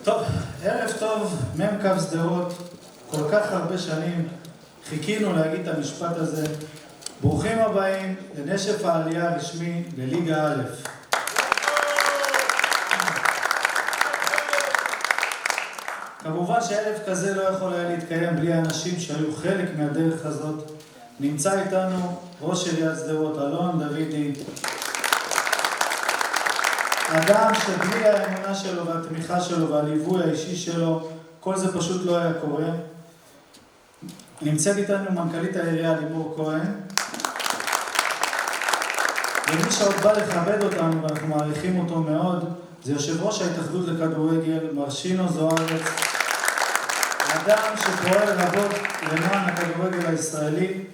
טוב, ערב טוב, מ"כ שדרות, כל כך הרבה שנים חיכינו להגיד את המשפט הזה. ברוכים הבאים לנשף העלייה הרשמי לליגה א'. כמובן שערב כזה לא יכול היה להתקיים בלי האנשים שהיו חלק מהדרך הזאת. נמצא איתנו ראש עיריית שדרות, אלון דוידי, אדם שבלי האמונה שלו והתמיכה שלו והליווי האישי שלו, כל זה פשוט לא היה קורה. נמצאת איתנו מנכ"לית העירייה לימור כהן, ומי שעוד בא לכבד אותנו ואנחנו מעריכים אותו מאוד, זה יושב ראש ההתאחדות לכדורגל, מר שינו זוארץ, אדם שפועל רבות למען הכדורגל הישראלי,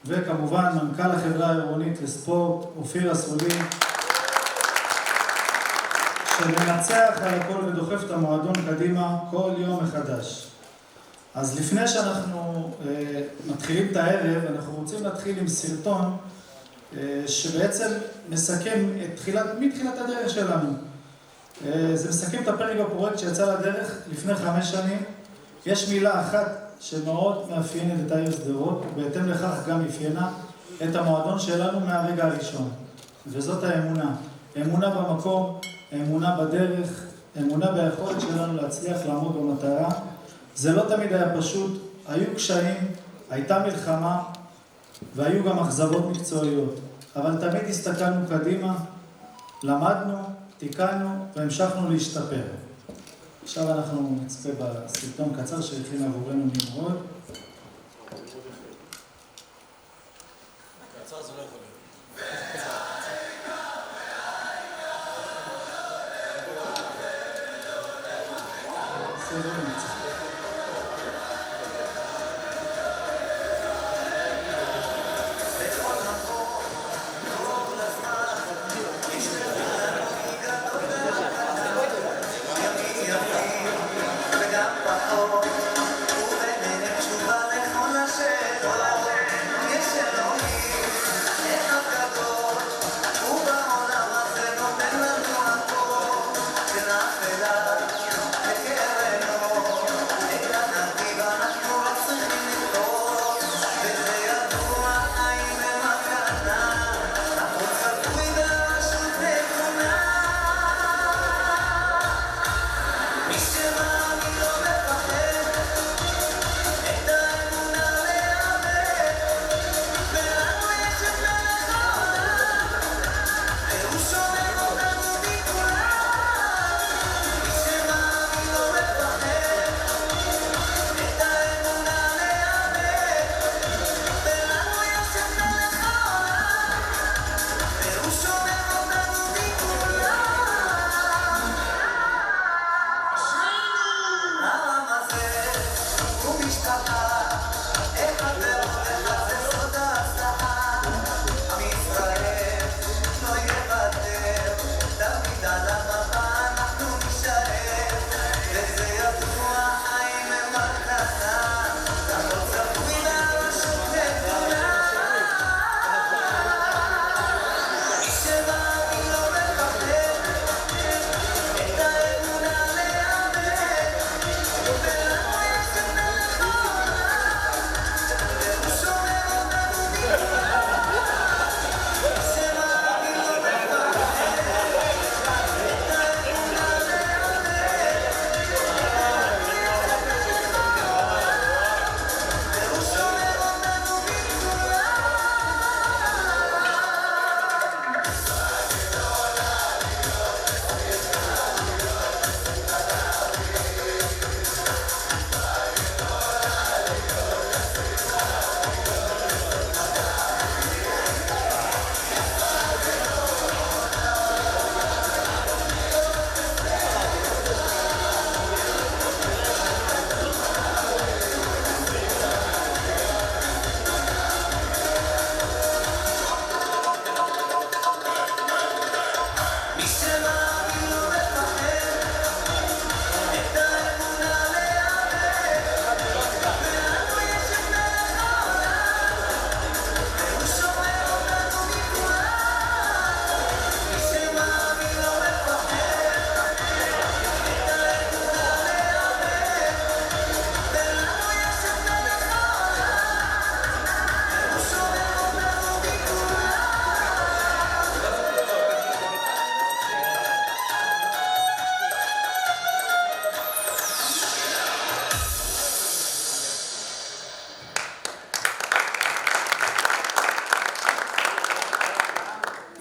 וכמובן מנכ"ל החברה העירונית לספורט, אופיר אסולין, שמנצח על הכל ודוחף את המועדון קדימה כל יום מחדש. אז לפני שאנחנו מתחילים את הערב, אנחנו רוצים להתחיל עם סרטון שבעצם מסכם מתחילת הדרך שלנו. זה מסכם את הפרק בפרויקט שיצא לדרך לפני 5 שנים. יש מילה אחת שמאוד מאפיינת את העיר שדרות, ובהתאם לכך גם אפיינה את המועדון שלנו מהרגע הראשון. וזאת האמונה. אמונה במקום, אמונה בדרך, אמונה ביכולת שלנו להצליח לעמוד במטרה. זה לא תמיד היה פשוט, היו קשיים, הייתה מלחמה, והיו גם אכזבות מקצועיות. אבל תמיד הסתכלנו קדימה, למדנו, תיקנו והמשכנו להשתפר. עכשיו אנחנו נצפה בסרטון קצר שהכין עבורנו נמרוד. קצר זה לא יכול להיות.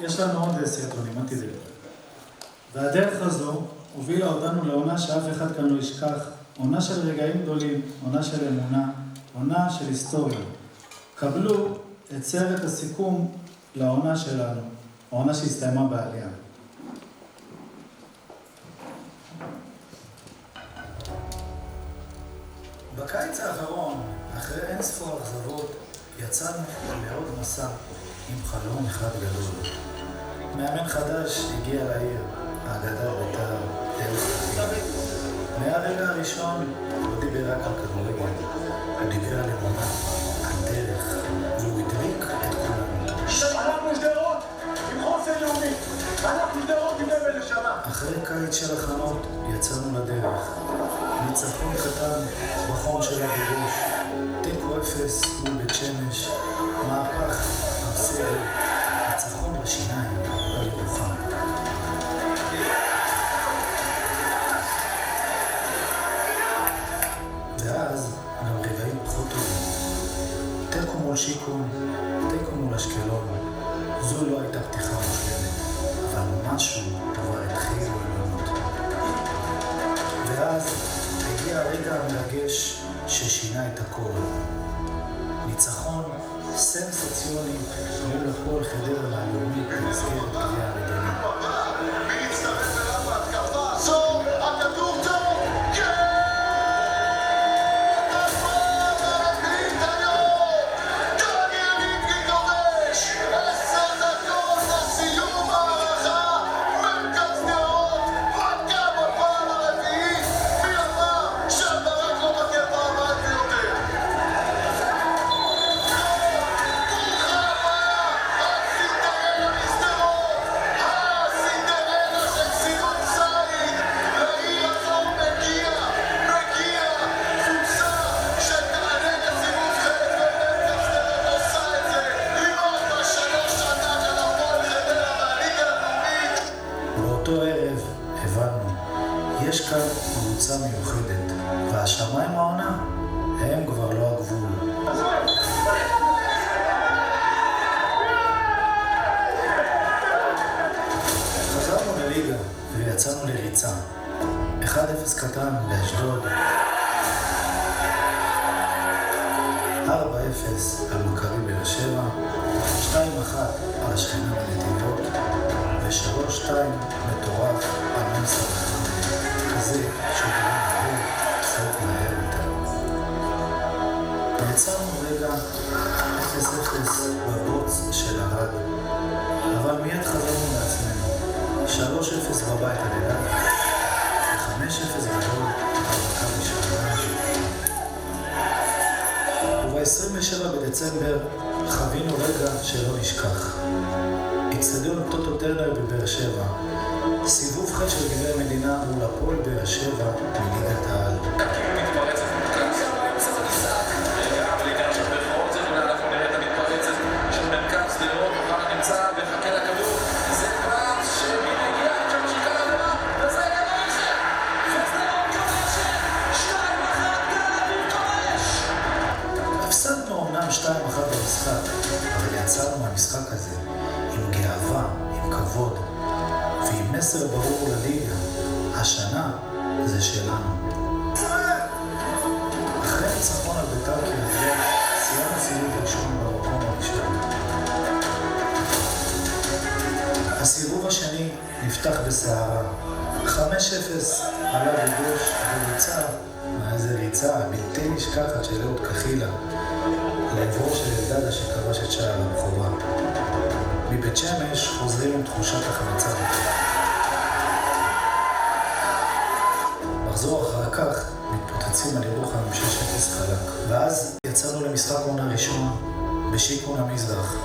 יש לנו עוד סרטונים, אל תדאג. והדרך הזו הובילה אותנו לעונה שאף אחד כאן לא ישכח, עונה של רגעים גדולים, עונה של אמונה, עונה של היסטוריה. קבלו את סרט הסיכום לעונה שלנו, העונה שהסתיימה בעלייה. בקיץ האחרון, אחרי אין ספור אכזבות, יצאנו לעוד מסע עם חלום אחד גדול. מאמן חדש הגיע לעיר, האגדה בית"ר, מהרגע הראשון הוא דיבר רק על כדורגל, הוא דיבר על אמונה, על דרך, והוא הדליק את כולנו. אנחנו שדרות עם חוסן לאומי, אנחנו שדרות עם לב ונשמה. אחרי קיץ של הכנות יצאנו לדרך. ניצחון קטן בחום של הגירוש, תיקו 0 מול בית שמש, מהפך בסדר, ניצחון בשיניים על ירוחם. ואז גם רגעים פחות טובים. תיקו מול שיקום, תיקו מול אשקלון. זו לא הייתה פתיחה מושלמת, אבל משהו כבר התחיל לעלות. ואז הגיע הרגע המרגש ששינה את הכל. ניצחון סנסציוני מול הפועל חדרה הלאומית במסגרת גביע המדינה. להצטרף אליו בהתקפה, זו הכדור טוב, כן! הפועל בית"ר, דניאל אינגי כובש, 10 דקות לסיום הערכה, מרכז שדרות, מכה בפעם הרביעית, מי אמר שהברק לא מכה פעמיים ויותר? באותו ערב הבנו, יש כאן קבוצה מיוחדת, והשמיים העונה הם כבר לא הגבול. חזרנו לליגה ויצאנו לריצה. 1-0 קטן באשדוד, 4-0 על מכבי באר שבע, 2-1 על השכנה בנתיבות, ו3-2 מטורף על מנסה כזה שגרם הרבה דפוק מהר יותר. יצרנו רגע 0-0 בבוץ של הרד, אבל מיד חזרנו לעצמנו. 3-0 בבית על אילת, ו5-0 גדול על מכבי שכונה. וב-27 בדצמבר חווינו רגע שלא נשכח. אצטדיון טוטו טרנר בבאר שבע, סיבוב ח' של גביע המדינה מול הפועל באר שבע מליגת העל. מתפרצת, שם באמצע במשחק, אבל עניין של ברחוב, אנחנו נראה את המתפרצת של מרכז שדרות, מוחמד נמצא ומחכה לכדור, זה פעם שמין הגיע, עכשיו שיקה לעברה, וזה גדול אחר, ושדרות כובשת, 2-1 תל אביב כובש! הפסדנו אומנם 2-1 במשחק, אבל יצאנו מהמשחק הזה עם גאווה, עם כבוד, ועם מסר ברור לליגה, השנה זה שלנו. אחרי ניצחון על בית"ר קריית, סיימנו סיבוב ראשון במקום הראשון. הסיבוב השני נפתח בסערה, 5-0 עלה בגוש וריצה, איזה ריצה בלתי נשכחת של אהוד כחילה, לעברו של אלדדה שכבש את שער הבכורה. מבית שמש חוזרים עם תחושת החמצה. מחזור אחר כך מתפוצצים על ירוחם עם 6-0 חלק. ואז יצאנו למשחק עונה ראשון בשיקון המזרח.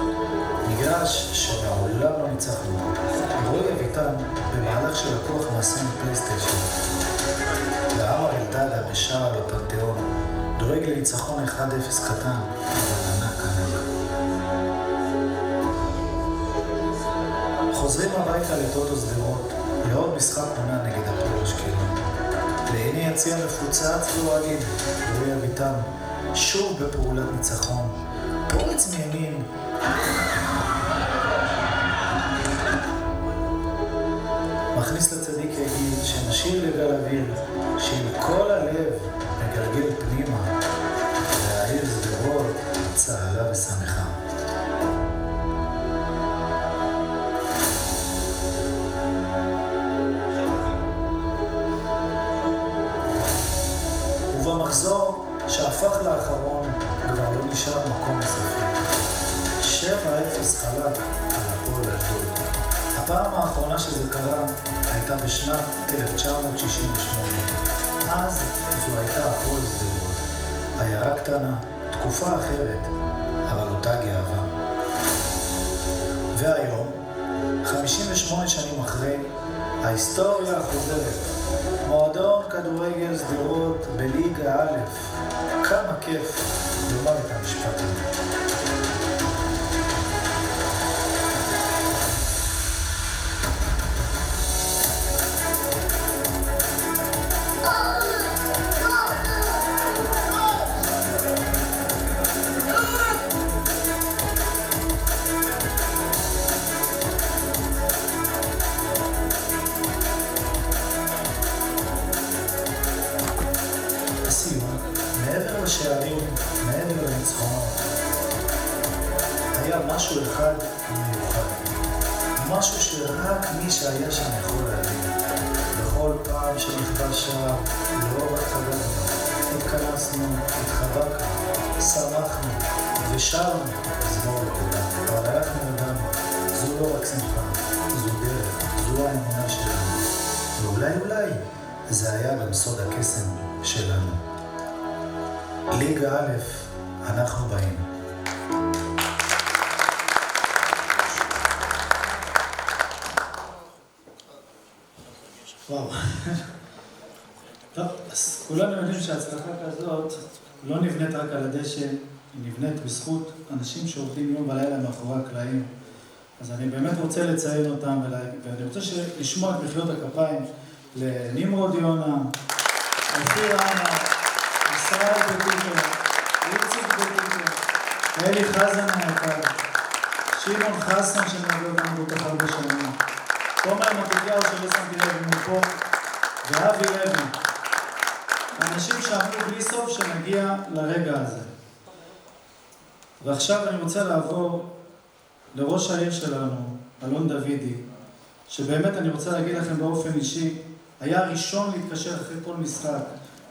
מגרש שמעולם לא ניצחנו. רועי אביטן במהלך של לקוח מעשה מפלייסטיישן. ועמר אלדדה בשער לפנתיאון דואג לניצחון 1-0 קטן, אבל ענק ענק. חוזרים הביתה לטוטו שדרות, לעוד משחק עונה נגד הפועל אשקלון. לעיני יציע מפוצץ ואוהדים, רועי אביטן, שוב בפעולת ניצחון, פורץ מימין. מכניס לצדיק יגיד שנשיר לגל אוויר, שעם כל הלב מגלגל פנימה, והעיר שדרות צהלה ושמחה. ובמחזור שהפך לאחרון כבר לא נשאר מקום לסופר. 7-0 חלק על הפועל אשדוד. הפעם האחרונה שזה קרה הייתה בשנת 1968. אז זו הייתה הפועל שדרות. עיירה קטנה, תקופה אחרת, אבל אותה גאווה. והיום, 58 שנים אחרי, ההיסטוריה חוזרת. מועדון כדורגל שדרות בליגה א'. כמה כיף לומר את המשפט הזה. מעבר לשערים, מעבר לניצחונות, היה משהו אחד מיוחד. משהו שרק מי שהיה שם יכול להבין. בכל פעם שנכבש שער, לא רק חגגנו, התכנסנו, התחבקנו, שמחנו ושרנו מזמור לכולם. אבל אנחנו ידענו, זו לא רק שמחה, זו דרך, זו האמונה שלנו. ואולי זה היה גם סוד הקסם שלנו. ליגה א', אנחנו באים. וואו. טוב, אז כולנו יודעים שההצלחה כזאת לא נבנית רק על הדשא, היא נבנית בזכות אנשים שעובדים יום ולילה מאחורי הקלעים. אז אני באמת רוצה לציין אותם, ואני רוצה לשמוע את מחיאות הכפיים לנמרוד יונה, אופיר אנה, ישראל בטיקו, איציק בטיקו, אלי חזן היקר, שמעון חסן שמלווה אותנו בתוך הרבה שנים, תומר מתתיהו שלא שמתי לב מפה, ואבי לוי. אנשים שעמדו בלי סוף שנגיע לרגע הזה. ועכשיו אני רוצה לעבור לראש העיר שלנו, אלון דוידי, שבאמת אני רוצה להגיד לכם באופן אישי, היה הראשון להתקשר אחרי כל משחק,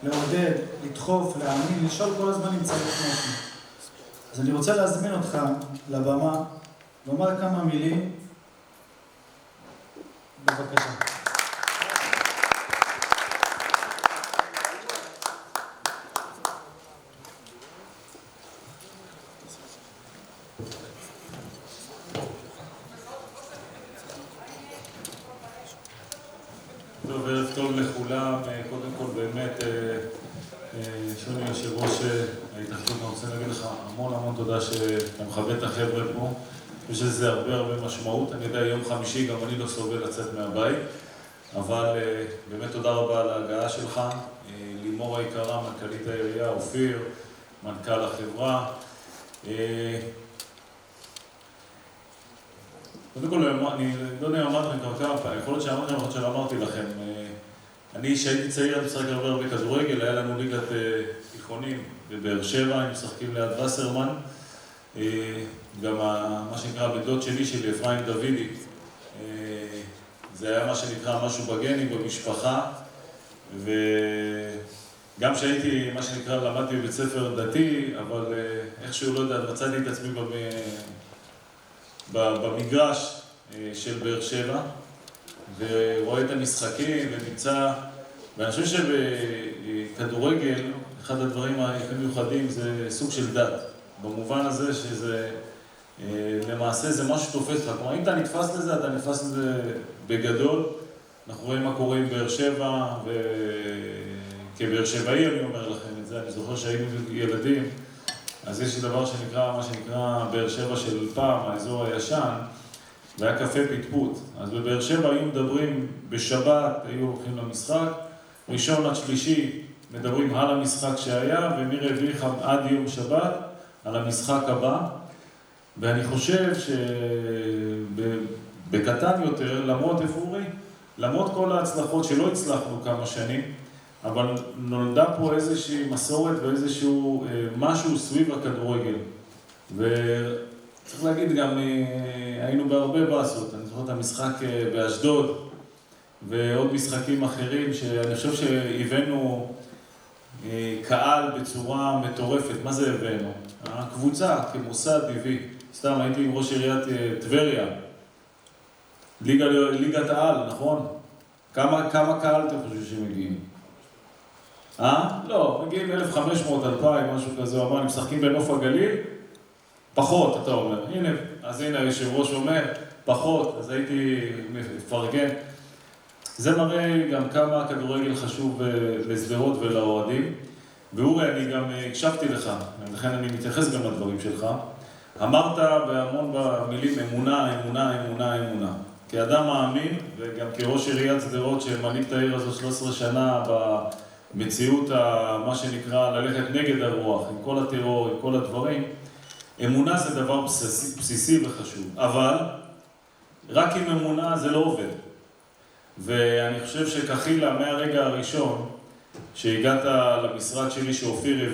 לעודד, לדחוף, להאמין, לשאול כל הזמן אם צריך משהו. אז אני רוצה להזמין אותך לבמה, לומר כמה מילים. בבקשה. טוב, ערב טוב לכולם. קודם כל באמת, שוני יושב ראש ההתאחדות, אני רוצה להגיד לך המון תודה שאתה מכבד את החבר'ה פה. יש לזה הרבה משמעות. אני יודע, יום חמישי גם אני לא סובל לצאת מהבית, אבל באמת תודה רבה על ההגעה שלך. לימור היקרה, מנכ"לית העירייה, אופיר, מנכ"ל החברה. קודם כל, אני לא יודע אם אמרתי לכם כמה פעמים, יכול להיות שאמרתי לכם, יכול להיות שלא אמרתי לכם. אני, שהייתי צעיר, אני משחק הרבה כדורגל, היה לנו ליגת תיכונים בבאר שבע, הם משחקים ליד וסרמן. גם מה שנקרא בדוד שלי, אפרים דוידי, זה היה מה שנקרא משהו בגנים, במשפחה. וגם שהייתי, מה שנקרא, למדתי בבית ספר דתי, אבל איכשהו לא יודע, מצאתי את עצמי במגרש של באר שבע, ורואה את המשחקים ונמצא, ואני חושב שבכדורגל, אחד הדברים המיוחדים זה סוג של דת, במובן הזה שזה, למעשה זה משהו שתופס לך, כלומר אם אתה נתפס לזה, אתה נתפס לזה בגדול. אנחנו רואים מה קורה עם באר שבע, וכבאר שבעי אני אומר לכם את זה, אני זוכר שהיינו ילדים, אז יש דבר שנקרא, מה שנקרא באר שבע של פעם, האזור הישן, והיה קפה פטפוט. אז בבאר שבע היו מדברים בשבת, היו הולכים למשחק, ראשון עד שלישי מדברים על המשחק שהיה, ומרביעי עד יום שבת על המשחק הבא. ואני חושב שבקטן יותר, למרות איפה אורי? למרות כל ההצלחות שלא הצלחנו כמה שנים, אבל נולדה פה איזושהי מסורת ואיזשהו משהו סביב הכדורגל. וצריך להגיד גם, היינו בהרבה בסות, אני זוכר את המשחק באשדוד, ועוד משחקים אחרים שאני חושב שהבאנו קהל בצורה מטורפת. מה זה הבאנו? הקבוצה כמוסד הביא. סתם הייתי עם ראש עיריית טבריה, ליגת העל, נכון? כמה קהל אתם חושבים שמגיעים? לא, מגיעים 1,500, 2,000, משהו כזה. הוא אמר, הם משחקים בנוף הגליל? פחות, אתה אומר. הנה, אז הנה היושב ראש אומר, פחות, אז הייתי מפרגן. זה מראה גם כמה הכדורגל חשוב לשדרות ולאוהדים. ואורי, אני גם הקשבתי לך, לכן אני מתייחס גם לדברים שלך. אמרת בהמון במילים אמונה, אמונה, אמונה, אמונה. כאדם מאמין, וגם כראש עיריית שדרות שמנהיג את העיר הזו 13 שנה במציאות, מה שנקרא, ללכת נגד הרוח, עם כל הטרור, עם כל הדברים, אמונה זה דבר בסיסי וחשוב. אבל רק עם אמונה זה לא עובד. ואני חושב שכחילה מהרגע הראשון שהגעת למשרד שלי שאופיר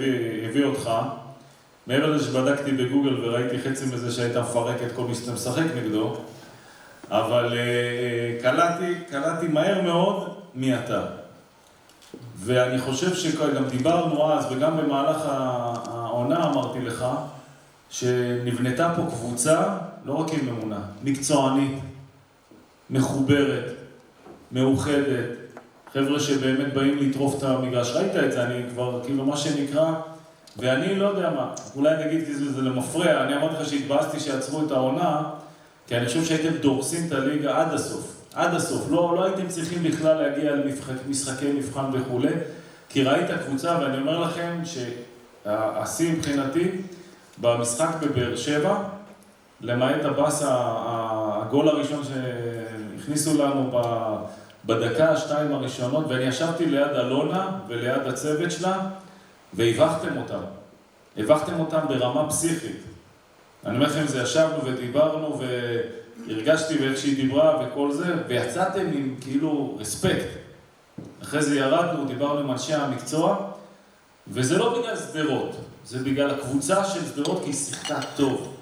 הביא אותך, מעבר לזה שבדקתי בגוגל וראיתי חצי מזה שהיית מפרק את כל מי שאתה משחק נגדו, אבל קלטתי מהר מאוד מי אתה. ואני חושב שגם דיברנו אז וגם במהלך העונה אמרתי לך שנבנתה פה קבוצה לא רק עם אמונה, מקצוענית, מחוברת, מאוחדת, חבר'ה שבאמת באים לטרוף את המגרש. ראית את זה, אני כבר כאילו מה שנקרא, ואני לא יודע מה, אולי נגיד כי זה למפרע, אני אמרתי לך שהתבאסתי שיעצרו את העונה, כי אני חושב שהייתם דורסים את הליגה עד הסוף. עד הסוף. לא הייתם צריכים בכלל להגיע למשחקי מבחן וכו', כי ראית קבוצה, ואני אומר לכם שהשיא מבחינתי, במשחק בבאר שבע, למעט הבאס הגול הראשון שהכניסו לנו בדקה, 2 הראשונות, ואני ישבתי ליד אלונה וליד הצוות שלה, והבכתם אותם. הבכתם אותם ברמה פסיכית. אני אומר לכם, זה ישבנו ודיברנו והרגשתי באיך שהיא דיברה וכל זה, ויצאתם עם כאילו רספקט. אחרי זה ירדנו, דיברנו עם אנשי המקצוע, וזה לא בגלל שדרות, זה בגלל הקבוצה של שדרות, כי היא שיחקה טוב.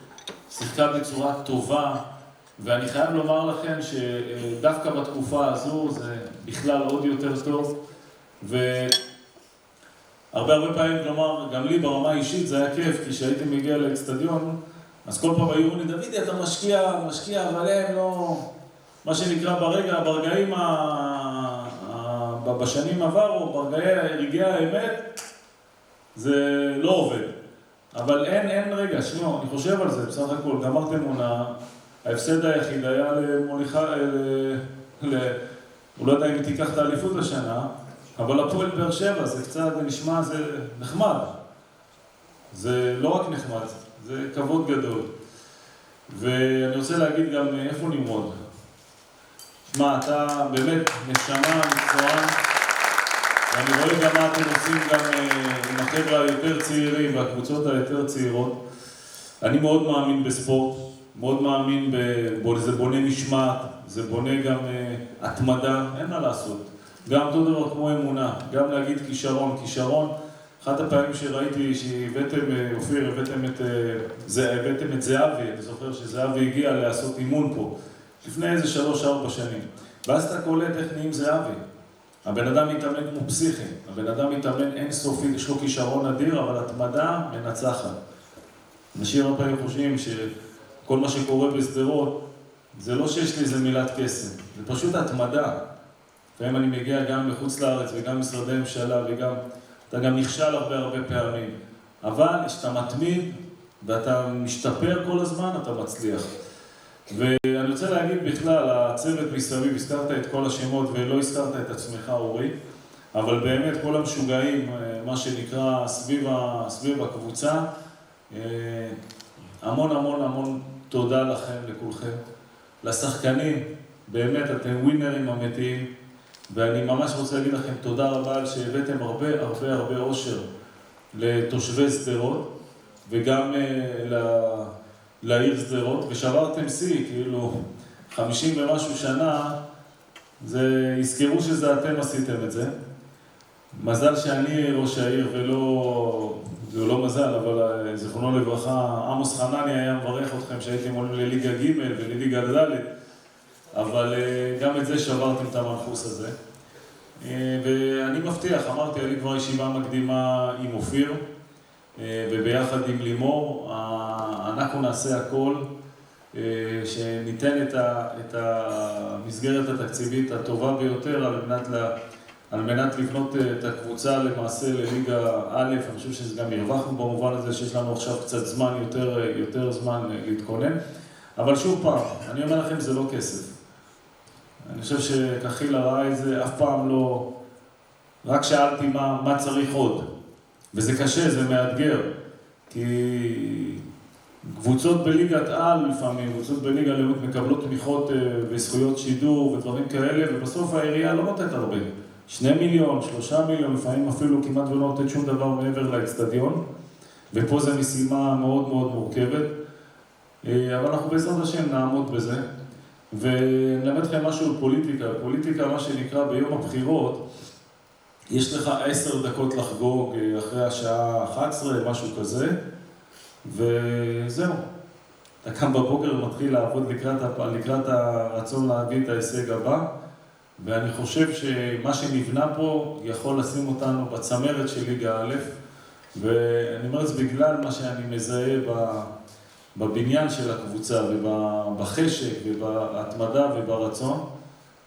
שיחקה בצורה טובה, ואני חייב לומר לכם שדווקא בתקופה הזו זה בכלל עוד יותר טוב, הרבה פעמים, כלומר, גם לי ברמה האישית זה היה כיף, כי כשהייתי מגיע לאצטדיון, אז כל פעם היו לי, דודי, אתה משקיע, אבל הם לא, מה שנקרא ברגעים בשנים עברו, ברגעי האמת, זה לא עובד. אבל אין רגע, שנייה, אני חושב על זה, בסך הכל, גמרתם עונה, ההפסד היחיד היה למוליכה, הוא לא יודע אם תיקח את האליפות השנה, אבל הפועל באר שבע, זה קצת, זה נשמע, זה נחמד. זה לא רק נחמד, זה כבוד גדול. ואני רוצה להגיד גם איפה נמרוד. שמע, אתה באמת נשמה, מקצוען, ואני רואה גם מה אתם עושים גם עם החבר'ה היותר צעירים והקבוצות היותר צעירות. אני מאוד מאמין בספורט, מאוד מאמין זה בונה משמעת, זה בונה גם התמדה, אין מה לעשות. גם אותו דבר כמו אמונה, גם להגיד כישרון. אחת הפעמים שראיתי שהבאתם, אופיר, הבאתם את זהבי, אני זוכר שזהבי הגיע לעשות אימון פה, לפני איזה 3-4 שנים. ואז אתה קולט איך נהיים זהבי. הבן אדם מתאמן כמו פסיכי, הבן אדם מתאמן אינסופי, יש לו כישרון אדיר, אבל התמדה מנצחת. אנשים הרבה פעמים חושבים שכל מה שקורה בשדרות, זה לא שיש לי איזה מילת קסם, זה פשוט התמדה. לפעמים אני מגיע גם מחוץ לארץ וגם משרדי ממשלה וגם, אתה גם נכשל הרבה פעמים. אבל כשאתה מתמיד ואתה משתפר כל הזמן, אתה מצליח. ואני רוצה להגיד בכלל, הצוות מסביב, הזכרת את כל השמות ולא הזכרת את עצמך, אורי, אבל באמת כל המשוגעים, מה שנקרא סביב הקבוצה, המון תודה לכם, לכולכם. לשחקנים, באמת אתם ווינרים אמיתיים, ואני ממש רוצה להגיד לכם תודה רבה על שהבאתם הרבה אושר לתושבי שדרות, וגם לעיר שדרות, ושברתם שיא, כאילו 50 ומשהו שנה, יזכרו שזה אתם עשיתם את זה. מזל שאני ראש העיר ולא, זה לא מזל, אבל זכרונו לברכה, עמוס חנני היה מברך אתכם שהייתם עולים לליגה ג' ולליגה ד', אבל גם את זה שברתם את המנחוס הזה. ואני מבטיח, אמרתי, היה לי כבר ישיבה מקדימה עם אופיר, וביחד עם לימור, אנחנו נעשה הכל, שניתן את המסגרת התקציבית הטובה ביותר על מנת לבנות את הקבוצה למעשה לליגה א'. אני חושב שזה גם הרווחנו במובן הזה שיש לנו עכשיו קצת זמן, יותר זמן להתכונן. אבל שוב פעם, אני אומר לכם, זה לא כסף. אני חושב שכחילה ראה את זה, אף פעם לא, רק שאלתי מה צריך עוד. וזה קשה, זה מאתגר, כי קבוצות בליגת על לפעמים, קבוצות בליגה לאומית מקבלות תמיכות וזכויות שידור ודברים כאלה, ובסוף העירייה לא נותנת הרבה. 2 מיליון, 3 מיליון, לפעמים אפילו כמעט ולא נותנת שום דבר מעבר לאצטדיון, ופה זו משימה מאוד מאוד מורכבת, אבל אנחנו בעזרת השם נעמוד בזה. ונלמד לכם משהו על פוליטיקה. פוליטיקה, מה שנקרא ביום הבחירות, יש לך 10 דקות לחגוג אחרי השעה 11, משהו כזה, וזהו. אתה קם בבוקר ומתחיל לעבוד לקראת הרצון להביא את ההישג הבא, ואני חושב שמה שנבנה פה יכול לשים אותנו בצמרת של ליגה א', ואני אומר את זה בגלל מה שאני מזהה בבניין של הקבוצה, ובחשק, ובהתמדה וברצון,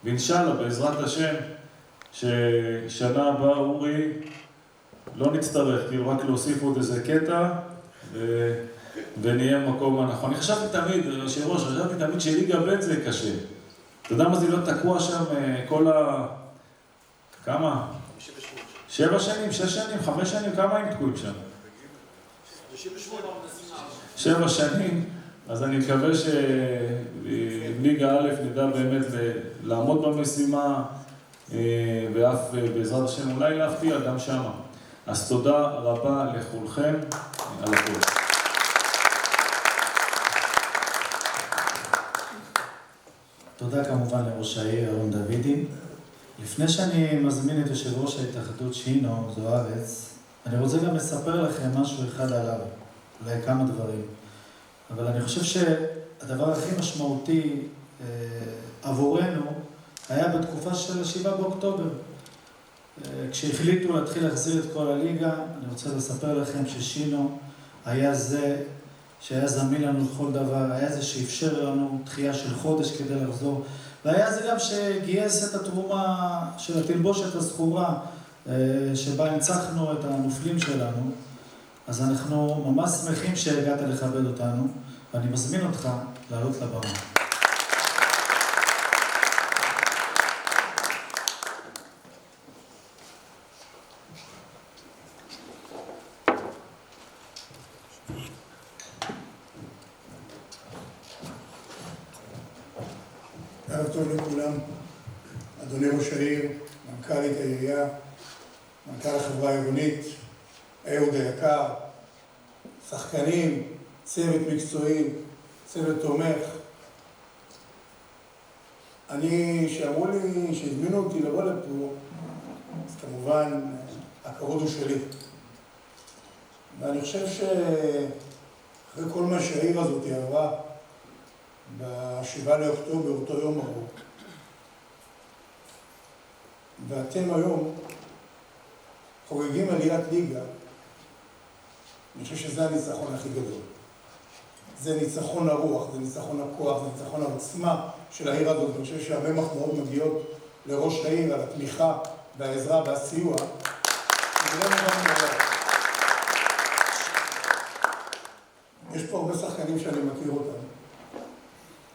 ואינשאללה, בעזרת השם, ששנה הבאה, אורי, לא נצטרך, כאילו רק להוסיף עוד איזה קטע, ונהיה במקום הנכון. אני חשבתי תמיד, יושב-ראש, חשבתי תמיד שליגה ב' זה קשה. אתה יודע מה זה לא תקוע שם כל כמה? 7 שנים, 6 שנים, 5 שנים, כמה הם תקועים שם? 7 שנים, אז אני מקווה שליגה א' נדע באמת לעמוד במשימה, ואף בעזרת השם אולי להפתיע גם שמה. אז תודה רבה לכולכם על הכל. תודה כמובן לראש העיר אהרון דוידי. לפני שאני מזמין את יושב ראש ההתאחדות שינו זוארץ, אני רוצה גם לספר לכם משהו אחד עליו, אולי כמה דברים. אבל אני חושב שהדבר הכי משמעותי עבורנו היה בתקופה של 7 באוקטובר. כשהחליטו להתחיל להחזיר את כל הליגה, אני רוצה לספר לכם ששינו היה זה שהיה זמין לנו לכל דבר, היה זה שאפשר לנו דחייה של חודש כדי לחזור, והיה זה גם שגייס את התרומה של התלבושת הזכורה, שבה הנצחנו את הנופלים שלנו. אז אנחנו ממש שמחים שהגעת לכבד אותנו, ואני מזמין אותך לעלות לבמה. ערב טוב לכולם, אדוני ראש העיר, מנכ"לית העירייה, מנכ"ל החברה העירונית, אהוד היקר, שחקנים, צוות מקצועי, צוות תומך. שאמרו לי, שהזמינו אותי לבוא לפה, אז כמובן הכבוד הוא שלי. ואני חושב שאחרי כל מה שהעיר הזאת עברה, ב7 לאוקטובר, אותו יום ארוך. ואתם היום חוגגים עליית ליגה, אני חושב שזה הניצחון הכי גדול. זה ניצחון הרוח, זה ניצחון הכוח, זה ניצחון העוצמה של העיר הזאת. אני חושב שהרבה מחמאות מגיעות לראש העיר על התמיכה והעזרה והסיוע. זה לא מובן דבר. יש פה הרבה שחקנים שאני מכיר אותם.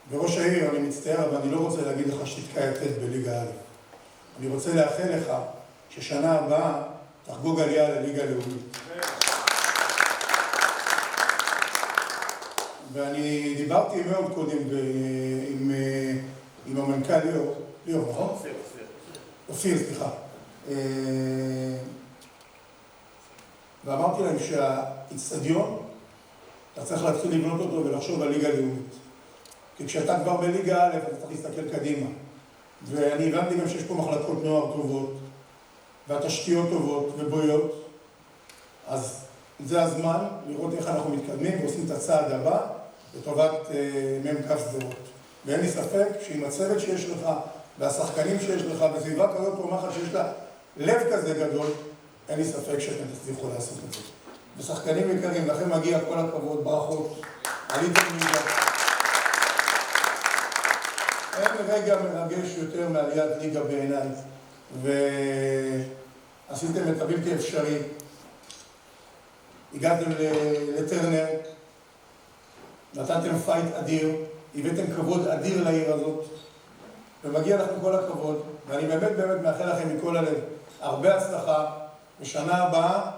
וראש העיר, אני מצטער, אבל אני לא רוצה להגיד לך שתתקע יתד בליגה א'. אני רוצה לאחל לך ששנה הבאה תחגוג עלייה לליגה לאומית. ואני דיברתי מאוד קודם עם המנכ"ל ליאור, נכון? אופיר, סליחה. ואמרתי להם שהאצטדיון, אתה צריך להתחיל לבנות אותו ולחשוב על ליגה לאומית. כי כשאתה כבר בליגה א', אתה צריך להסתכל קדימה. ואני הבנתי גם שיש פה מחלקות נוער טובות, והתשתיות טובות ובריאות, אז זה הזמן לראות איך אנחנו מתקדמים ועושים את הצעד הבא לטובת מ"כ שדרות. ואין לי ספק שעם הצוות שיש לך והשחקנים שיש לך וסביבה כזאת פורחת שיש לה לב כזה גדול, אין לי ספק שאתם תצליחו לעשות את זה. ושחקנים יקרים, לכם מגיע כל הכבוד, ברכות, עליתם ליגה. אין רגע מרגש יותר מעליית ליגה בעיניי, ועשיתם את הבלתי אפשרי. הגעתם לטרנר, נתתם פייט אדיר, הבאתם כבוד אדיר לעיר הזאת, ומגיע לכם כל הכבוד, ואני באמת מאחל לכם מכל הלב הרבה הצלחה, בשנה הבאה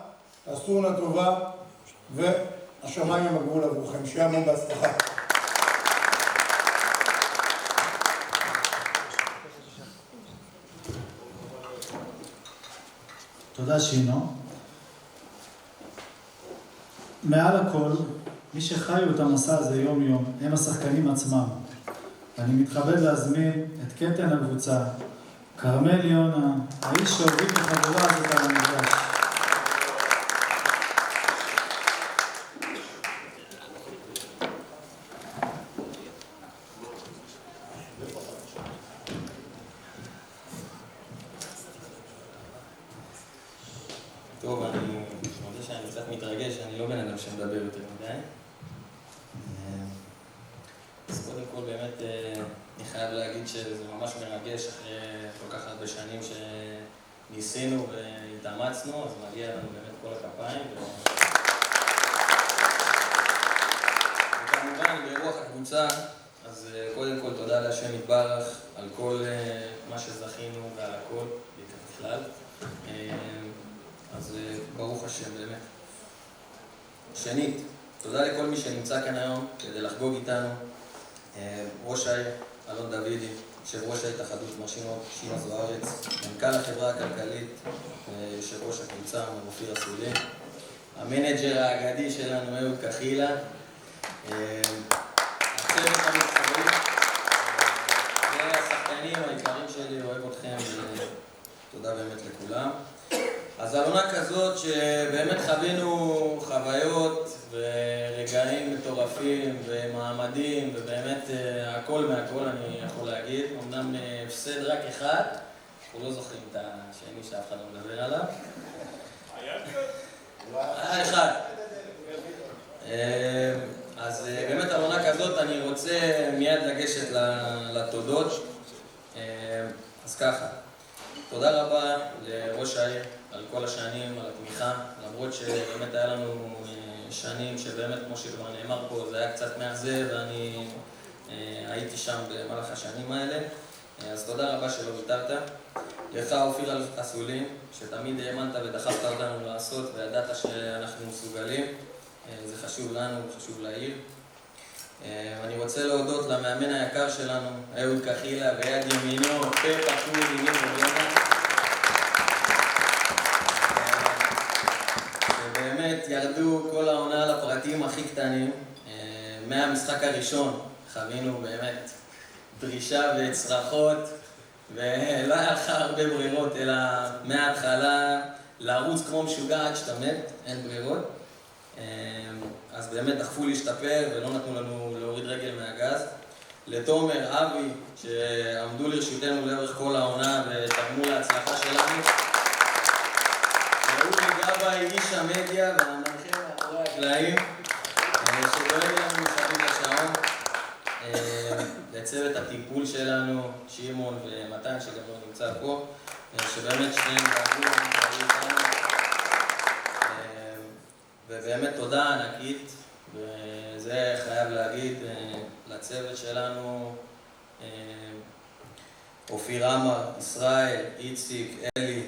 תעשו עונה טובה, והשמיים הם הגבול עבורכם, שיהיה המון בהצלחה. תודה שינו. מעל הכל, מי שחיו את המסע הזה יום יום הם השחקנים עצמם. אני מתכבד להזמין את קפטן הקבוצה, כרמל יונה, האיש שהוביל את החבורה הזאת על המגרש. טוב, אני מודה שאני קצת מתרגש, אני לא בן אדם שמדבר יותר מדי. אז קודם כל באמת אני חייב להגיד שזה ממש מרגש אחרי כל כך הרבה שנים שניסינו והתאמצנו, אז מגיע לנו באמת כל הכפיים. וכמובן ברוח הקבוצה, אז קודם כל תודה להשם יתברך על כל מה שזכינו ועל הכל בכלל. אז ברוך השם באמת. שנית, תודה לכל מי שנמצא כאן היום כדי לחגוג איתנו. ראש העיר אלון דוידי, יושב ראש ההתאחדות מר שינו זוארץ, מנכ"ל החברה הכלכלית, יושב ראש הקבוצה מר אופיר אסולין, המנג'ר האגדי שלנו אהוד כחילה, הצוות המקצועי והשחקנים העיקריים שלי, אוהב אתכם ותודה באמת לכולם. אז על עונה כזאת שבאמת חווינו חוויות ורגעים מטורפים ומעמדים ובאמת הכל מהכל אני יכול להגיד. אמנם הפסד רק אחד, אנחנו לא זוכרים את השני שאף אחד לא מדבר עליו. היה אחד. אז באמת על עונה כזאת אני רוצה מיד לגשת לתודות. אז ככה, תודה רבה לראש העיר על כל השנים, על התמיכה, למרות שבאמת היה לנו שנים שבאמת, כמו שכבר נאמר פה, זה היה קצת מאכזב ואני הייתי שם במהלך השנים האלה. אז תודה רבה שלא ויתרת. לך אופיר אסולין, שתמיד האמנת ודחפת אותנו לעשות וידעת שאנחנו מסוגלים. זה חשוב לנו, חשוב לעיר. אני רוצה להודות למאמן היקר שלנו, אהוד כחילה, ויד ימינו, פה פקוד, ימין וביונה. ובאמת ירדו כל העונה לפרטים הכי קטנים. מהמשחק הראשון חווינו באמת דרישה וצרחות, ולא היה לך הרבה ברירות, אלא מההתחלה לרוץ כמו משוגע עד שאתה מת, אין ברירות. אז באמת דחפו להשתפר ולא נתנו לנו להוריד רגל מהגז. לתומר, אבי, שעמדו לרשותנו לאורך כל העונה ותרמו להצלחה שלנו. ואורי גבאי, איש המדיה והמנחה מאחורי הקלעים, שדואג לנו מסביב לשעון. לצוות הטיפול שלנו, שמעון ומתן שגם לא נמצא פה, שבאמת שניהם דאגו לנו. ובאמת תודה ענקית, וזה חייב להגיד לצוות שלנו, אופיר עמר, ישראל, איציק, אלי,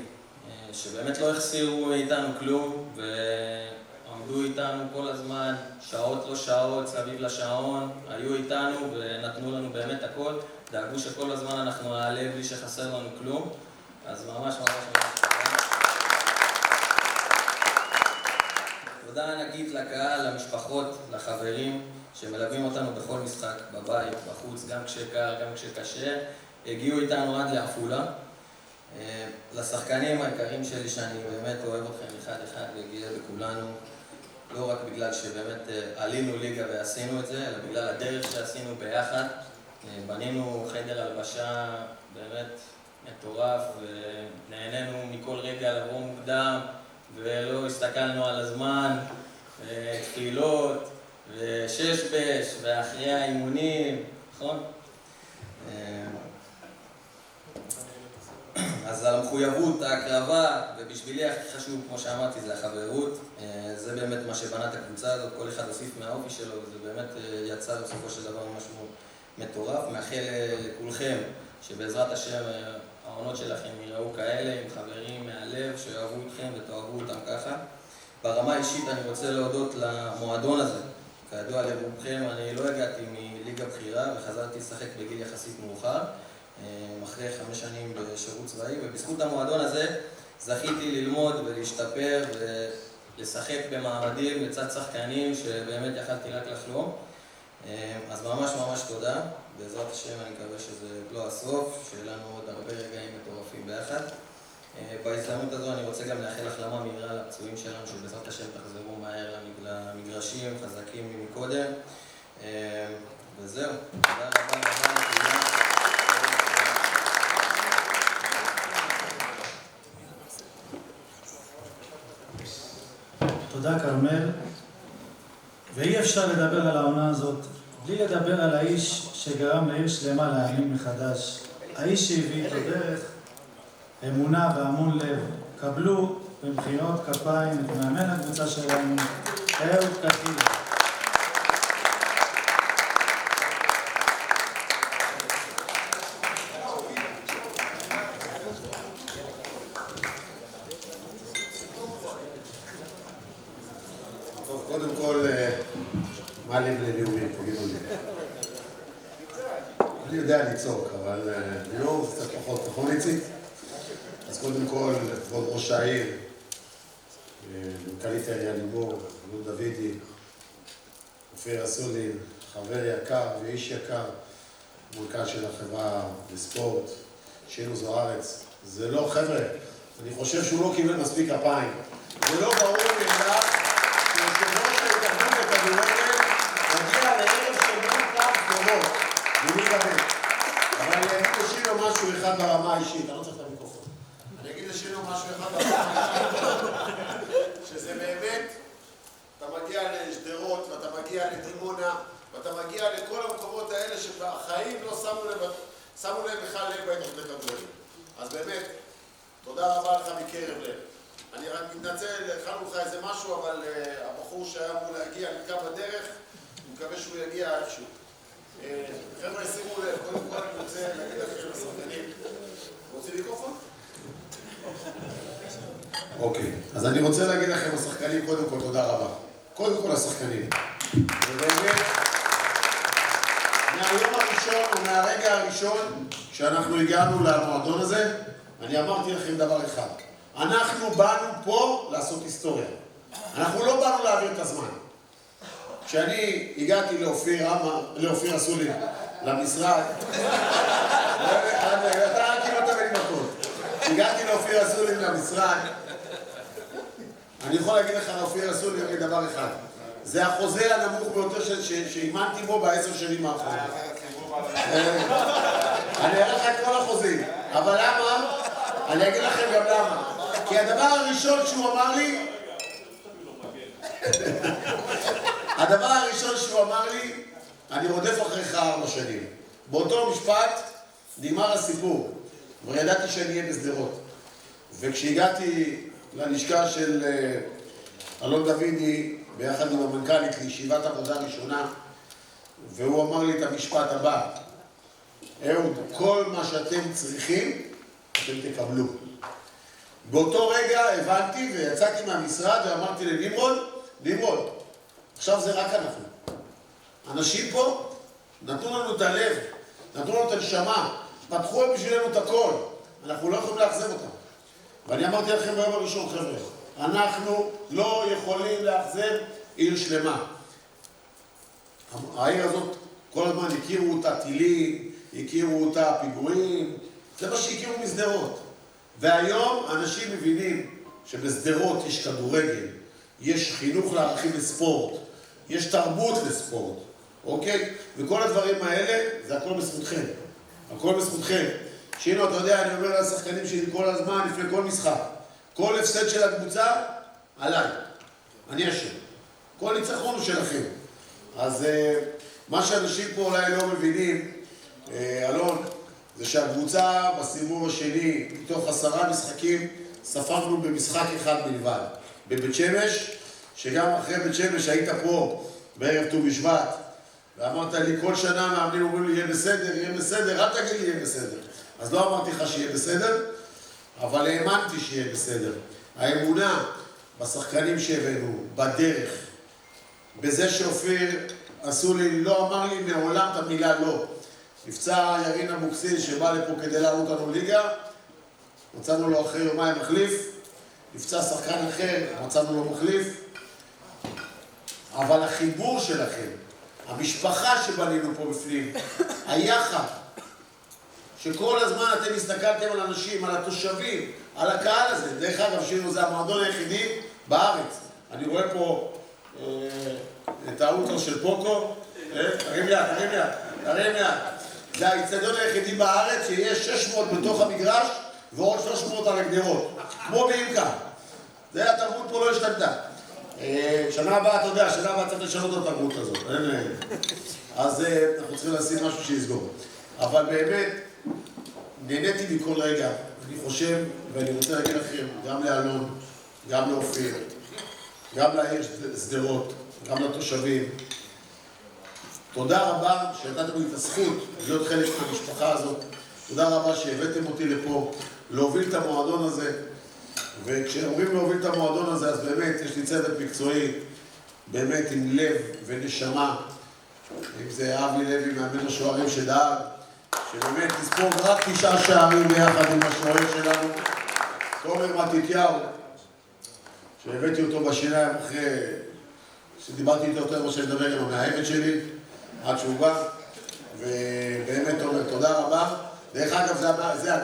שבאמת לא החסירו איתנו כלום, ועמדו איתנו כל הזמן, שעות לא שעות, סביב לשעון, היו איתנו ונתנו לנו באמת הכל, דאגו שכל הזמן אנחנו נעלה בלי שחסר לנו כלום, אז ממש ממש ממש תודה ענקית לקהל, למשפחות, לחברים שמלווים אותנו בכל משחק, בבית, בחוץ, גם כשקר, גם כשקשה. הגיעו איתנו עד לעפולה. לשחקנים היקרים שלי שאני באמת אוהב אתכם אחד אחד וגאה בכולנו, לא רק בגלל שבאמת עלינו ליגה ועשינו את זה, אלא בגלל הדרך שעשינו ביחד. בנינו חדר הלבשה באמת מטורף ונהנינו מכל רגע לבוא מוקדם ולא הסתכלנו על הזמן, תפילות וששבש ואחרי האימונים, נכון? אז על המחויבות, ההקרבה, ובשבילי הכי חשוב, כמו שאמרתי, זה החברות. זה באמת מה שבנה את הקבוצה הזאת, כל אחד הוסיף מהאופי שלו, וזה באמת יצא בסופו של דבר משהו מטורף. מאחל לכולכם שבעזרת השם העונות שלכם יראו כאלה, עם חברים מהלב, שאוהבו אתכם ותאהבו אותם ככה. ברמה האישית אני רוצה להודות למועדון הזה. כידוע לרובכם, אני לא הגעתי מליגה בחירה וחזרתי לשחק בגיל יחסית מאוחר. אחרי 5 שנים בשירות צבאי, ובזכות המועדון הזה זכיתי ללמוד ולהשתפר ולשחק במעמדים לצד שחקנים שבאמת יכלתי רק לחלום. אז ממש ממש תודה, בעזרת השם אני מקווה שזה לא הסוף, שיהיה לנו עוד הרבה רגעים מטורפים ביחד. בהזדמנות הזו אני רוצה גם לאחל החלמה מהירה לפצועים שלנו, שבעזרת השם תחזרו מהר למגרשים חזקים מקודם. וזהו, תודה רבה לכולם. תודה כרמל, ואי אפשר לדבר על העונה הזאת בלי לדבר על האיש שגרם לעיר שלמה להאמין מחדש, האיש שהביא איתו דרך, אמונה והמון לב. קבלו במחיאות כפיים את מאמן הקבוצה שלנו, אהוד קחיל. קודם כל, מה לי לנאומים, תגידו לי. אני יודע לצעוק, אבל נאום זה קצת פחות, נכון איציק? אז קודם כל, כבוד ראש העיר, מנכ"לית העירייה לימור, אלון דוידי, אופיר אסולין, חבר יקר ואיש יקר, מנכ"ל של החברה לספורט, שינו זוארץ. זה לא, חבר'ה, אני חושב שהוא לא קיבל מספיק הפיים. זה לא ברור מאליו. שיושב-ראש ההתאחדות לכדורגל מגיע לערב של מנכ"ל ספורט, וליגה ב'. אבל אני אגיד לשינו משהו אחד ברמה האישית, אני לא צריך את המיקרופון. אני אגיד לשינו משהו אחד ברמה האישית, שזה באמת, אתה מגיע לשדרות, ואתה מגיע לדימונה, ואתה מגיע לכל המקומות האלה שבחיים לא שמו להם בכלל לב בהתאחדות לכדורגל. אז באמת, תודה רבה לך מקרב לב. אני רק מתנצל, הכנו לך איזה משהו, אבל הבחור שהיה אמור להגיע נתקע בדרך, אני מקווה שהוא יגיע איפשהו. חבר'ה, שימו לב, קודם כל אני רוצה להגיד לכם לשחקנים. רוצים מיקרופון? אוקיי, אז אני רוצה להגיד לכם לשחקנים, קודם כל תודה רבה. קודם כל לשחקנים. ובאמת, מהיום הראשון או מהרגע הראשון שאנחנו הגענו למועדון הזה, אני אמרתי לכם דבר אחד. אנחנו באנו פה לעשות היסטוריה. אנחנו לא באנו להעביר את הזמן. כשאני הגעתי לאופיר אסולין למשרד, אתה כאילו אתה בלי מקום. כשהגעתי לאופיר אסולין למשרד, אני יכול להגיד לך לאופיר אסולין דבר אחד. זה החוזה הנמוך ביותר שאימנתי בו ב10 שנים האחרונות. אני אראה לך את כל החוזים. אבל למה? אני אגיד לכם גם למה. כי הדבר הראשון שהוא אמר לי, אני רודף אחריך 4 שנים. באותו משפט נגמר הסיפור, כבר ידעתי שאני אהיה בשדרות. וכשהגעתי ללשכה של אלון דוידי, ביחד עם המנכ"לית לישיבת עבודה ראשונה, והוא אמר לי את המשפט הבא, אהוד, כל מה שאתם צריכים, אתם תקבלו. באותו רגע הבנתי ויצאתי מהמשרד ואמרתי לנמרוד, עכשיו זה רק אנחנו. אנשים פה נתנו לנו את הלב, נתנו לנו את הנשמה, פתחו בשבילנו את הכל. אנחנו לא יכולים לאכזב אותם. ואני אמרתי לכם ביום הראשון, חבר'ה, אנחנו לא יכולים לאכזב עיר שלמה. העיר הזאת כל הזמן הכירו אותה טילים, הכירו אותה פיגועים, זה מה שהכירו משדרות. והיום אנשים מבינים שבשדרות יש כדורגל, יש חינוך לערכים לספורט, יש תרבות לספורט, אוקיי? וכל הדברים האלה, זה הכל בזכותכם. הכל בזכותכם. שינו, אתה יודע, אני אומר לשחקנים שלי כל הזמן, לפני כל משחק. כל הפסד של הקבוצה, עליי. אני אשם. כל ניצחון הוא שלכם. אז מה שאנשים פה אולי לא מבינים, אלון, זה שהקבוצה בסיבוב השני, מתוך 10 משחקים, ספרנו במשחק אחד בלבד. בבית שמש, שגם אחרי בית שמש היית פה בערב ט"ו בשבט, ואמרת לי, כל שנה מאמנים אומרים לי, יהיה בסדר, יהיה בסדר, אל תגיד לי, יהיה בסדר. אז לא אמרתי לך שיהיה בסדר, אבל האמנתי שיהיה בסדר. האמונה בשחקנים שהבאנו, בדרך, בזה שאופיר עשו לי, לא אמר לי מעולם את המילה לא. נפצע ירין אבוקסיס שבא לפה כדי לעלות לנו ליגה, מצאנו לו אחרי יומיים מחליף, נפצע שחקן אחר, מצאנו לו מחליף, אבל החיבור שלכם, המשפחה שבנינו פה בפנים, היחד, שכל הזמן אתם הסתכלתם על אנשים, על התושבים, על הקהל הזה. דרך אגב, שינו, זה המועדון היחידי בארץ. אני רואה פה את האוטו של פוקו. תרים יד, תרים יד, תרים יד. זה האצטדיון היחידי בארץ שיש 600 בתוך המגרש ועוד 300 על הגדרות. כמו באימקה. זה התרבות פה לא השתנתה. שנה הבאה, אתה יודע, שנה הבאה צריך לשנות את התרבות הזאת. אז אנחנו צריכים לשים משהו שיסגור. אבל באמת, נהניתי מכל רגע. אני חושב, ואני רוצה להגיד לכם, גם לאלון, גם לאופיר, גם לעיר שדרות, גם לתושבים. תודה רבה שנתתם לי את הזכות להיות חלק מהמשפחה הזאת. תודה רבה שהבאתם אותי לפה, להוביל את המועדון הזה. וכשאומרים להוביל את המועדון הזה, אז באמת יש לי צוות מקצועי, באמת עם לב ונשמה. אם זה אבי לוי, מאמן השוערים שדאג, שבאמת לספור רק 9 שערים ביחד עם השוער שלנו. תומר מתתיהו, שהבאתי אותו בשיניים אחרי שדיברתי איתו יותר מה שאני מדבר עם המאהבת שלי, עד שהוא בא. ובאמת תומר, תודה רבה. דרך אגב,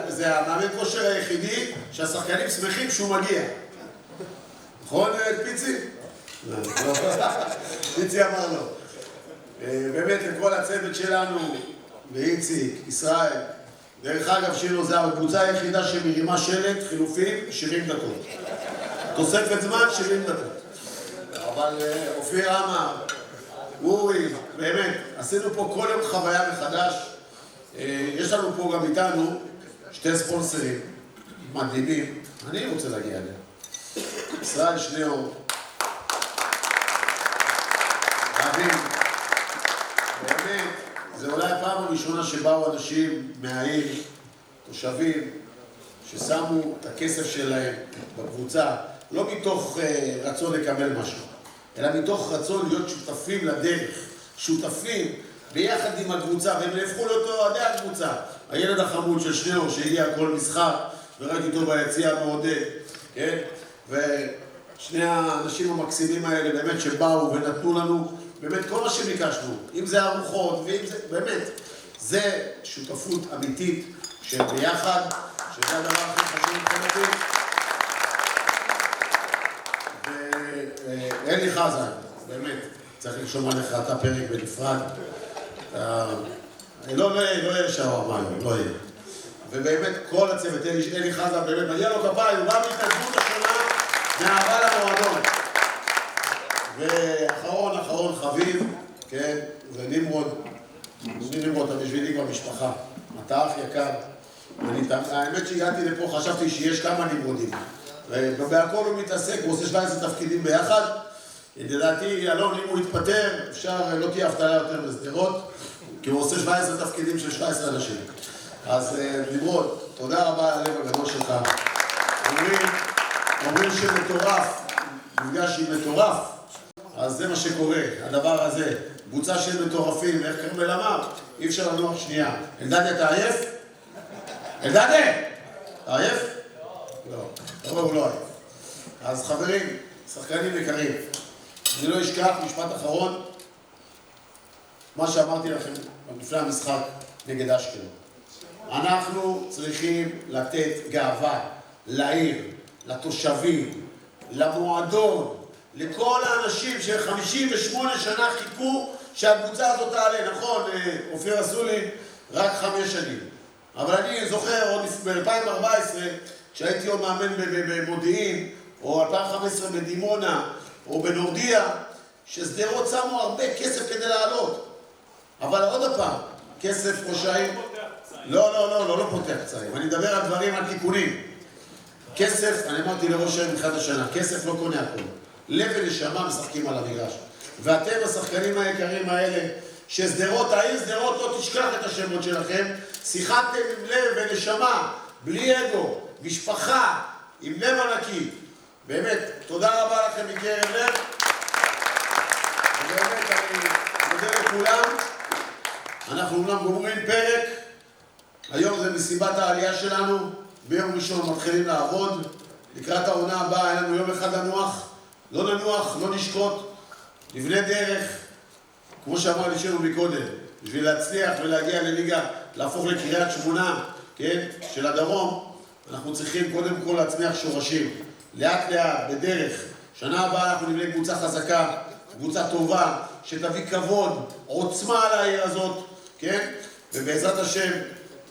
זה המאמן כושר היחידי שהשחקנים שמחים שהוא מגיע. נכון, פיצי? פיצי אמר לו. באמת לכל הצוות שלנו, לאיציק, ישראל. דרך אגב, שינו, זה הקבוצה היחידה שמרימה שלט, חילופים, 70 דקות. תוספת זמן, 70 דקות. אבל אופיר עמר, אורי, באמת, עשינו פה כל יום חוויה מחדש. יש לנו פה גם איתנו 2 ספונסרים מדהימים. אני רוצה להגיע אליהם. ישראל שניאור. רבים. באמת, זה אולי הפעם הראשונה שבאו אנשים מהעיר, תושבים, ששמו את הכסף שלהם בקבוצה, לא מתוך רצון לקבל משהו, אלא מתוך רצון להיות שותפים לדרך, שותפים ביחד עם הקבוצה, והם נהפכו לאותו אוהדי הקבוצה. הילד החמוד של שניאור שהגיע כל משחק, וראיתי אותו ביציע מעודד, כן? ושני האנשים המקסימים האלה באמת שבאו ונתנו לנו באמת כל מה שביקשנו, אם זה ארוחות ואם זה, באמת, זה שותפות אמיתית של ביחד, שזה הדבר הכי חשוב מבחינתי. ואלי חזן, באמת, צריך לרשום עליך אתה פרק בנפרד. לא יהיה שווארמה, לא יהיה. ובאמת כל הצוות, אלי חזן, באמת, מגיע לו כפיים, הוא בא בהתנדבות השנה מאהבה למועדון. ואחרון חביב, כן, זה נמרוד. נמרוד, אתה בשבילי כבר משפחה. אתה אח יקר. האמת שהגעתי לפה, חשבתי שיש כמה נמרודים. ובהכל הוא מתעסק, הוא עושה 17 תפקידים ביחד. לדעתי, אלון, אם הוא יתפטר, אפשר, לא תהיה אבטלה יותר בשדרות, כי הוא עושה 17 תפקידים של 17 אנשים. אז נמרוד, תודה רבה על הלב הגדול שלך. אומרים שמטורף, מפגש עם מטורף, אז זה מה שקורה, הדבר הזה. קבוצה של מטורפים, איך כרמל אמר? אי אפשר לנוח שנייה. אלדד, אתה עייף? אלדד! אתה עייף? לא. הוא לא עייף. אז חברים, שחקנים יקרים, אני לא אשכח, משפט אחרון, מה שאמרתי לכם לפני המשחק, נגד אשקלון. אנחנו צריכים לתת גאווה לעיר, לתושבים, למועדון, לכל האנשים ש58 שנה חיכו שהקבוצה הזאת תעלה. נכון, אופיר אסולין רק 5 שנים. אבל אני זוכר עוד ב-2014, כשהייתי עוד מאמן במודיעין, או 2015 בדימונה, או בנורדיה, ששדרות שמו הרבה כסף כדי לעלות. אבל עוד פעם, כסף ראש העיר... לא פותח פצעים. אני מדבר על דברים, על תיקונים. כסף, אני אמרתי לראש העיר מתחילת השנה, כסף לא קונה הכל. לב ונשמה משחקים על המגרש. ואתם, השחקנים היקרים האלה, ששדרות, העיר שדרות לא תשכח את השמות שלכם, שיחקתם עם לב ונשמה, בלי אגו, משפחה, עם לב ענקי. באמת, תודה רבה לכם מקרב לב. ובאמת, אני מודה לכולם. אנחנו אומנם גומרים פרק. היום זה מסיבת העלייה שלנו. ביום ראשון מתחילים לעבוד. לקראת העונה הבאה, היה לנו יום אחד לנוח. לא ננוח, לא נשקוט. נבנה דרך, כמו שאמר לי שלנו מקודם, בשביל להצליח ולהגיע לליגה, להפוך לקריית שמונה, כן, של הדרום, אנחנו צריכים קודם כל להצמיח שורשים. לאט לאט, בדרך. שנה הבאה אנחנו נבנה קבוצה חזקה, קבוצה טובה, שתביא כבוד, עוצמה על העיר הזאת, כן? ובעזרת השם,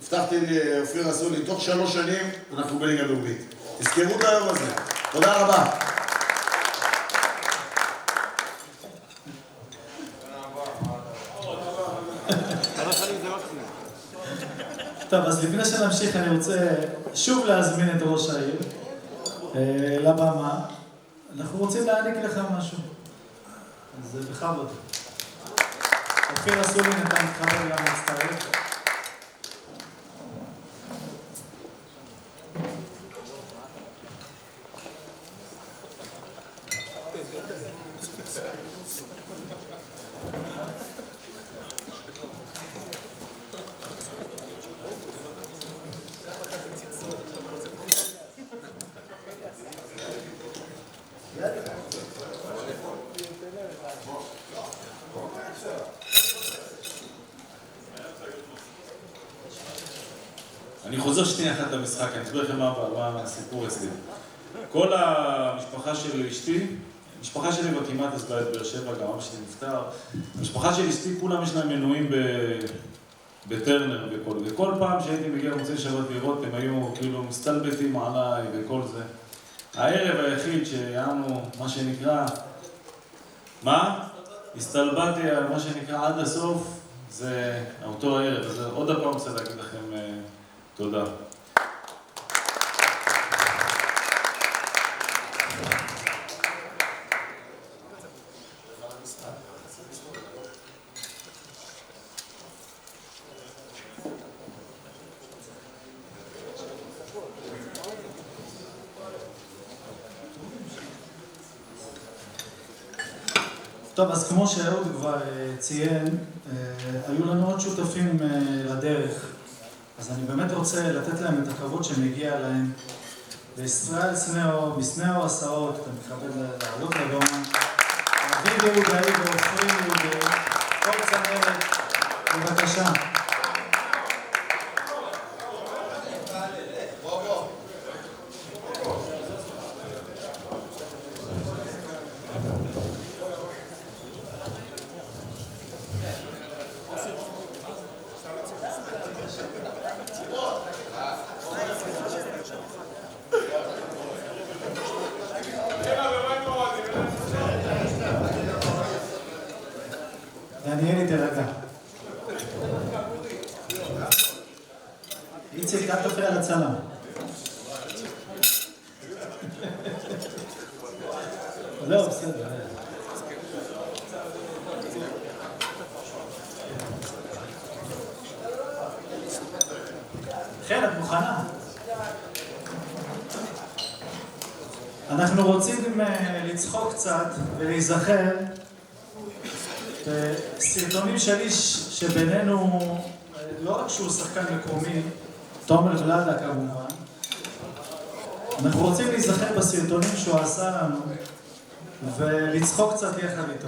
הבטחתי לאופיר אסולין, תוך 3 שנים אנחנו בליגה לאומית. תזכרו את היום הזה. תודה רבה. טוב, אז לפני שנמשיך אני רוצה שוב להזמין את ראש העיר לבמה. אנחנו רוצים להעניק לך משהו. אז בכבוד. אופיר אסולין, אתה מתחבר גם להצטרף. אני חוזר שנייה אחת למשחק, אני אסביר לכם מה הסיפור אצלי. כל המשפחה של אשתי, המשפחה שלי בכמעט עזבה את באר שבע, גם אבא שלי נפטר. המשפחה של אשתי, כולם יש להם מנויים בטרנר וכל פעם שהייתי מגיע למוצאי שבת לראות, הם היו כאילו מסתלבטים עליי וכל זה. הערב היחיד שהיינו, מה שנקרא, הסתלבטתי, מה שנקרא עד הסוף, זה אותו הערב. אז עוד פעם רוצה להגיד לכם תודה. טוב, אז כמו שאהוד כבר ציין, היו לנו עוד שותפים לדרך. אז אני באמת רוצה לתת להם את הכבוד שמגיע להם. לישראל סנאו, מסנאו הסעות, אתה מתכבד לעלות לבמה. אביב יהודאי ועופרים יהודאי, כל צמרת, בבקשה. דניאלי, תרגע. איציק, אל תפריע לצלם. לא, בסדר. כן, את מוכנה. אנחנו רוצים לצחוק קצת ולהיזכר סרטונים של איש שבינינו, לא רק שהוא שחקן מקומי, תומר ולדה כמובן, אנחנו רוצים להיזכר בסרטונים שהוא עשה לנו ולצחוק קצת יחד איתו.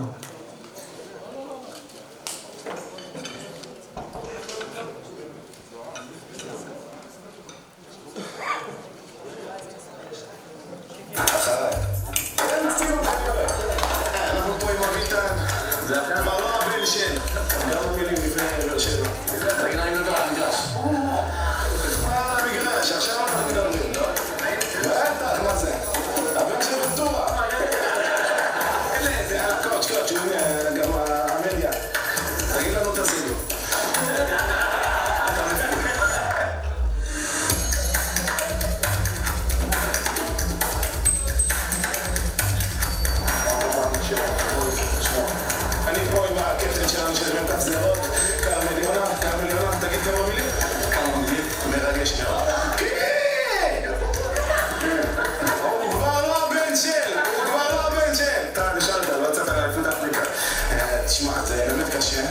קשה.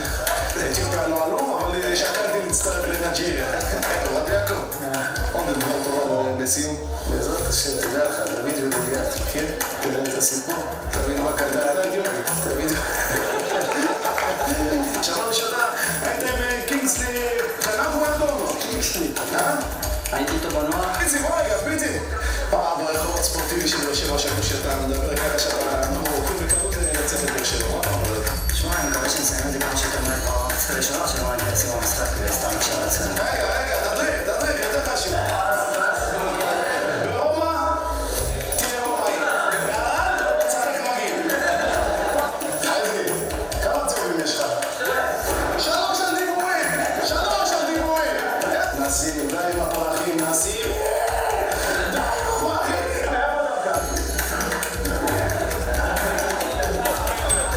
אתיופיה לא עלום, אבל שקלתי להצטרף לנג'יריה. רב יעקב, עוד דבר טובה לסיום. בעזרת השם, תדע לך, דוד ודודיאט, כן? תדע את הסיפור, תבין מה קרה לאתיופיה, תבין. שנה ראשונה, הייתם קינגסלי, אנחנו אדונו, קינגסלי, הייתי איתו בנוער. פיצי, בוא רגע, פיצי. פעם ברחוב הספורטיבי של באר שבע שקו שאתה מדבר ככה שאתה מרוקים בקלות לצאת לבאר שבע, מה אתה אומר? תשמע, אני מקווה שנסיים את זה כמה שיותר מהר במחצית הראשונה, שלא נגיע לסיום המשחק וסתם נקשר לעצמנו. רגע, תדריך, יותר חשוב. ברומא, תהיה רומאי. בערד, צחק רגיל. חייבי, כמה צהובים יש לך? 3 על דיבורים. נשים, די עם הפרחים, נשים. די עם הפרחים. מאיפה דווקא?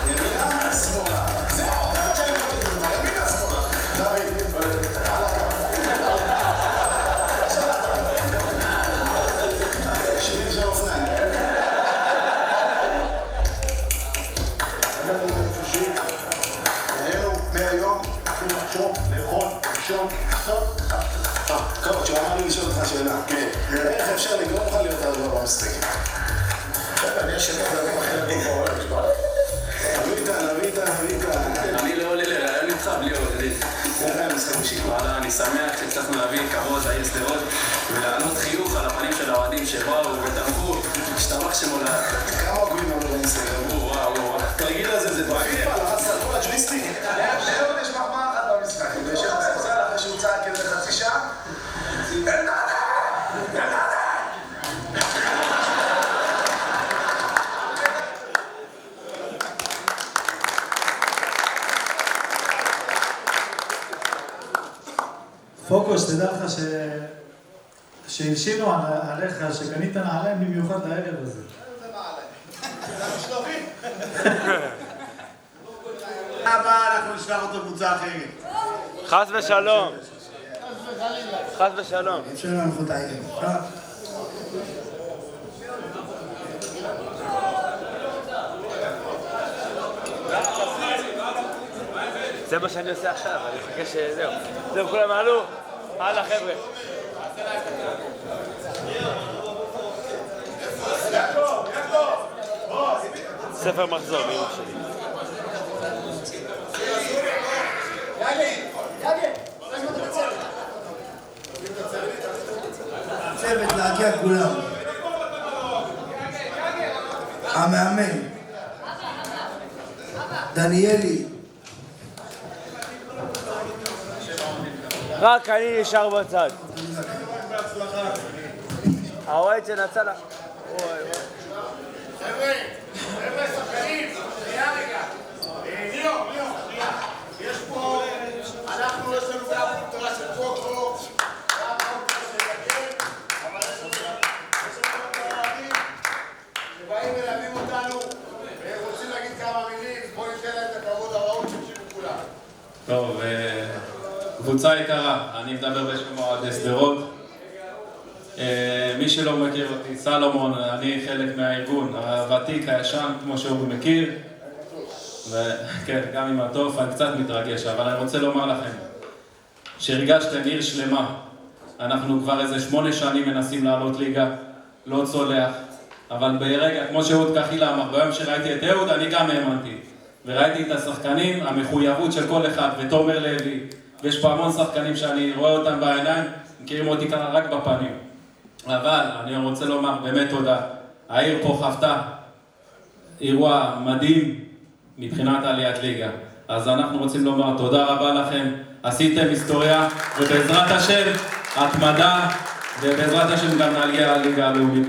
ימינה, שמאלה. זהו, זה מה שאני מבקש ממך, ימינה, שמאלה. דוד, על הקו. שביל של אופניים. היינו מהיום, אפילו לחשוב, לאכול, לישון, לחשוב. קוץ', הוא אמר לי לשאול אותך שאלה. כן. איך אפשר לגרום לך להיות הרבה במשחקים? אני יש יותר דברים אחרים פה. נביא איתה. אני לא עולה לרעיון איתך בלי עודדית. איך היה משחק בשיקול? וואלה, אני שמח שהצלחנו להביא כבוד לעיר שדרות ולענות חיוך על הפנים של האוהדים שבאו ותמכו, השתבח שמולה. כמה עוקבים אמרו באינסטגרם? וואו. תרגיל הזה, זה בפיפה, לחצת על כל הג'ויסטיק. לעוד יש מחמאה אחת במשחק. בשם הספסל אחרי שהוא צעק כזה חצי שעה. פוקו, שתדע לך שהלשינו עליך, שקנית נעליים במיוחד לערב הזה. זה נעליים. זה משלוחים. הבא אנחנו נשלח אותו קבוצה אחרת. חס ושלום. חס ושלום. אפשר להנחות הערב. זה מה שאני עושה עכשיו, אני מחכה שזהו. זהו, כולם עלו. הלאה חבר'ה. ספר מחזור, מאמא שלי. צוות להגיע כולם. המאמן. דניאלי. רק אני נשאר בצד. האוהד שנצא לה. חבר'ה, שחקנים, רגע. ליאור, יש פה, אנחנו יש לנו באפוטרה של פוקו, של יגל, אבל יש לנו אוהדים שבאים ולהביאים אותנו ורוצים להגיד כמה מילים, בואו ניתן להם את הכבוד הראוי שתקשיבו כולם. טוב, קבוצה יקרה, אני מדבר בשם אוהדי שדרות. מי שלא מכיר אותי, סלומון, אני חלק מהארגון הוותיק, הישן, כמו שהוא מכיר. כן, גם עם הטוב, אני קצת מתרגש, אבל אני רוצה לומר לכם שהרגשתם עיר שלמה. אנחנו כבר איזה 8 שנים מנסים לעלות ליגה, לא צולח, אבל ברגע, כמו שאהוד כחילה אמר, ביום שראיתי את אהוד, אני גם האמנתי. וראיתי את השחקנים, המחויבות של כל אחד, ותומר לוי, ויש פה המון שחקנים שאני רואה אותם בעיניים, מכירים אותי ככה רק בפנים. אבל אני רוצה לומר באמת תודה. העיר פה חוותה אירוע מדהים מבחינת עליית ליגה. אז אנחנו רוצים לומר תודה רבה לכם. עשיתם היסטוריה, ובעזרת השם, התמדה, ובעזרת השם גם נגיע לליגה הלאומית.